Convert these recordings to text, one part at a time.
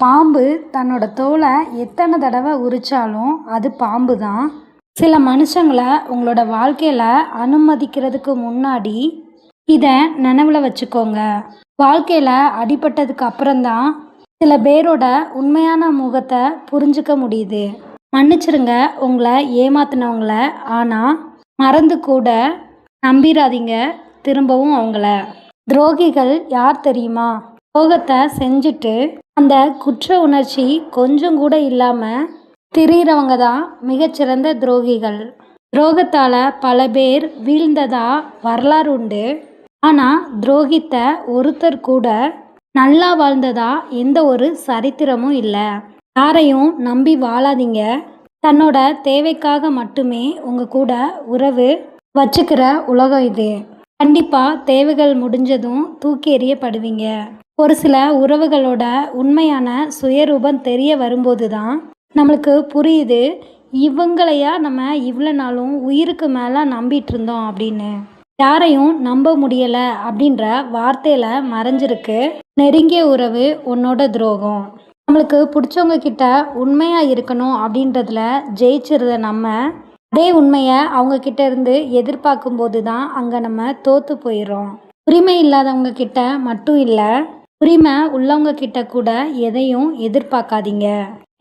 பாம்பு தன்னோட தோலை எத்தனை தடவை உரிச்சாலும் அது பாம்பு தான். சில மனுஷங்களை உங்களோட வாழ்க்கையில் அனுமதிக்கிறதுக்கு முன்னாடி இதை நினைவில் வச்சுக்கோங்க. வாழ்க்கையில் அடிபட்டதுக்கு அப்புறம்தான் சில பேரோட உண்மையான முகத்தை புரிஞ்சுக்க முடியுது. மன்னிச்சிருங்க உங்களை ஏமாத்தினவங்கள, ஆனால் மறந்து கூட நம்பிடாதீங்க திரும்பவும் அவங்கள. துரோகிகள் யார் தெரியுமா? துரோகத்தை செஞ்சுட்டு அந்த குற்ற உணர்ச்சி கொஞ்சம் கூட இல்லாமல் திரியிறவங்க தான் மிகச்சிறந்த துரோகிகள். துரோகத்தால் பல பேர் வீழ்ந்ததா வரலாறு உண்டு. ஆனால் துரோகித்த ஒருத்தர் கூட நல்லா வாழ்ந்ததா எந்த ஒரு சரித்திரமும் இல்லை. யாரையும் நம்பி வாழாதீங்க. தன்னோட தேவைக்காக மட்டுமே உங்கள் கூட உறவு வச்சுக்கிற உலகம் இது. கண்டிப்பாக தேவைகள் முடிஞ்சதும் தூக்கி எறியப்படுவீங்க. ஒரு சில உறவுகளோட உண்மையான சுயரூபம் தெரிய வரும்போது தான் நம்மளுக்கு புரியுது, இவங்களையா நம்ம இவ்வளோ நாளும் உயிருக்கு மேலே நம்பிட்டு இருந்தோம் அப்படின்னு. யாரையும் நம்ப முடியலை அப்படின்ற வார்த்தையில் மறைஞ்சிருக்கு நெருங்கிய உறவு உன்னோட துரோகம். நம்மளுக்கு பிடிச்சவங்க கிட்ட உண்மையாக இருக்கணும் அப்படின்றதுல ஜெயிச்சிருந்த நம்ம அதே உண்மையை அவங்கக்கிட்ட இருந்து எதிர்பார்க்கும்போது தான் அங்கே நம்ம தோற்று போயிடுறோம். உரிமை இல்லாதவங்க கிட்ட மட்டும் இல்லை, உரிமை உள்ளவங்க கிட்ட கூட எதையும் எதிர்பார்க்காதீங்க.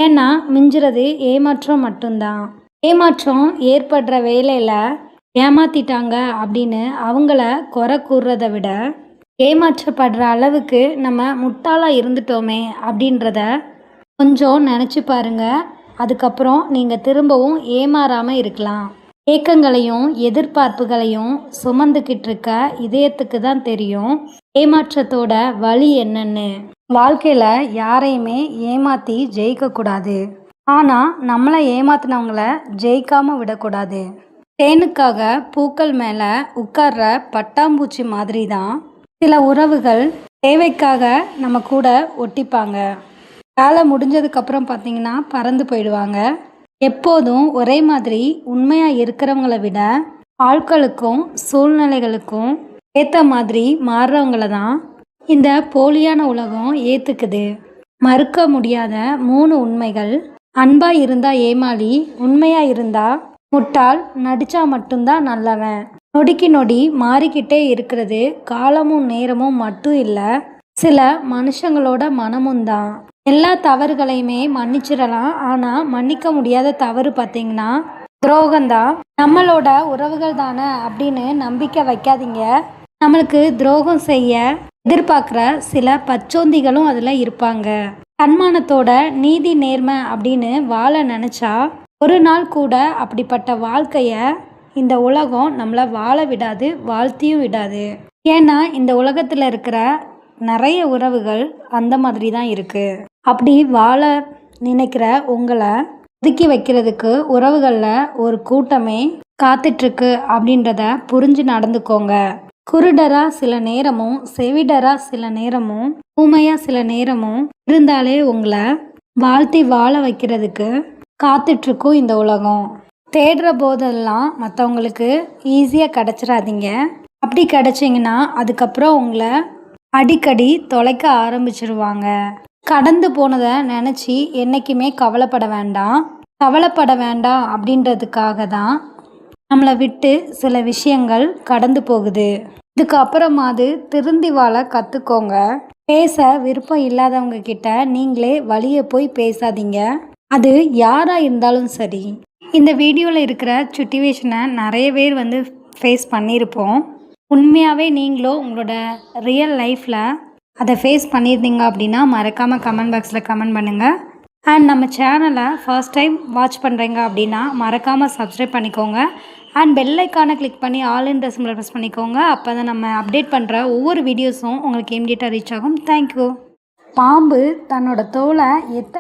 ஏன்னா மிஞ்சுறது ஏமாற்றம் மட்டும்தான். ஏமாற்றம் ஏற்படுற வேலையில் ஏமாத்திட்டாங்க அப்படின்னு அவங்கள குறை கூறுறதை விட, ஏமாற்றப்படுற அளவுக்கு நம்ம முட்டாளாக இருந்துட்டோமே அப்படின்றத கொஞ்சம் நினச்சி பாருங்க. அதுக்கப்புறம் நீங்கள் திரும்பவும் ஏமாறாமல் இருக்கலாம். ஏக்கங்களையும் எதிர்பார்ப்புகளையும் சுமந்துக்கிட்டு இருக்க இதயத்துக்கு தான் தெரியும் ஏமாற்றத்தோட வலி என்னன்னு. வாழ்க்கையில் யாரையுமே ஏமாற்றி ஜெயிக்கக்கூடாது. ஆனால் நம்மளை ஏமாத்தினவங்கள ஜெயிக்காமல் விடக்கூடாது. தேனுக்காக பூக்கள் மேலே உட்கார்ற பட்டாம்பூச்சி மாதிரி தான் சில உறவுகள் தேவைக்காக நம்ம கூட ஒட்டிப்பாங்க. வேலை முடிஞ்சதுக்கப்புறம் பார்த்திங்கன்னா பறந்து போயிடுவாங்க. எப்போதும் ஒரே மாதிரி உண்மையாக இருக்கிறவங்கள விட ஆட்களுக்கும் சூழ்நிலைகளுக்கும் ஏற்ற மாதிரி மாறுறவங்கள தான் இந்த போலியான உலகம் ஏற்றுக்குது. மறுக்க முடியாத 3 உண்மைகள். அன்பாக இருந்தால் ஏமாளி, உண்மையாக இருந்தால் முட்டாள், நடித்தா மட்டும்தான் நல்லவன். நொடிக்கு நொடி மாறிக்கிட்டே இருக்கிறது காலமும் நேரமும் மட்டும் இல்லை, சில மனுஷங்களோட மனமும் தான். எல்லா தவறுகளையுமே மன்னிச்சிடலாம், ஆனால் மன்னிக்க முடியாத தவறு பார்த்திங்கன்னா துரோகம்தான். நம்மளோட உறவுகள் தானே அப்படின்னு நம்பிக்கை வைக்காதீங்க. நம்மளுக்கு துரோகம் செய்ய எதிர்பார்க்குற சில பச்சோந்திகளும் அதில் இருப்பாங்க. தன்மானத்தோட நீதி நேர்மை அப்படின்னு வாழ நினச்சா ஒரு நாள் கூட அப்படிப்பட்ட வாழ்க்கையை இந்த உலகம் நம்மளை வாழ விடாது, வாழ்த்தியும் விடாது. ஏன்னா இந்த உலகத்தில் இருக்கிற நிறைய உறவுகள் அந்த மாதிரி தான் இருக்குது. அப்படி வாழ நினைக்கிற உங்களை ஒதுக்கி வைக்கிறதுக்கு உறவுகளில் ஒரு கூட்டமே காத்துட்ருக்கு அப்படின்றத புரிஞ்சு நடந்துக்கோங்க. குருடரா சில நேரமும், செவிடரா சில நேரமும், ஊமையா சில நேரமும் இருந்தாலே உங்களை வாழ்த்தி வாழ வைக்கிறதுக்கு காத்துட்ருக்கும் இந்த உலகம். தேடுற போதெல்லாம் மற்றவங்களுக்கு ஈஸியாக கிடச்சிடாதீங்க. அப்படி கிடச்சிங்கன்னா அதுக்கப்புறம் உங்களை அடிக்கடி தொலைக்க ஆரம்பிச்சிருவாங்க. கடந்து போனதை நினச்சி என்றைக்குமே கவலைப்பட வேண்டாம். கவலைப்பட வேண்டாம் அப்படின்றதுக்காக தான் நம்மளை விட்டு சில விஷயங்கள் கடந்து போகுது. இதுக்கப்புறமாவது திருந்தி வாழ கற்றுக்கோங்க. பேச விருப்பம் இல்லாதவங்க கிட்ட நீங்களே வழியை போய் பேசாதீங்க. அது யாராக இருந்தாலும் சரி. இந்த வீடியோவில் இருக்கிற சுச்சுவேஷனை நிறைய பேர் ஃபேஸ் பண்ணியிருப்போம். உண்மையாகவே நீங்களும் உங்களோட ரியல் லைஃப்பில் அதை ஃபேஸ் பண்ணியிருந்தீங்க அப்படின்னா மறக்காமல் கமெண்ட் பாக்ஸில் கமெண்ட் பண்ணுங்கள். அண்ட் நம்ம சேனலை ஃபர்ஸ்ட் டைம் வாட்ச் பண்ணுறீங்க அப்படின்னா மறக்காமல் சப்ஸ்கிரைப் பண்ணிக்கோங்க. அண்ட் பெல் ஐக்கானை கிளிக் பண்ணி ஆல் இன் சிம்பலை ப்ரெஸ் பண்ணிக்கோங்க. அப்போ தான் நம்ம அப்டேட் பண்ணுற ஒவ்வொரு வீடியோஸும் உங்களுக்கு இமிடியேட்டாக ரீச் ஆகும். தேங்க்யூ. பாம்பு தன்னோட தோலை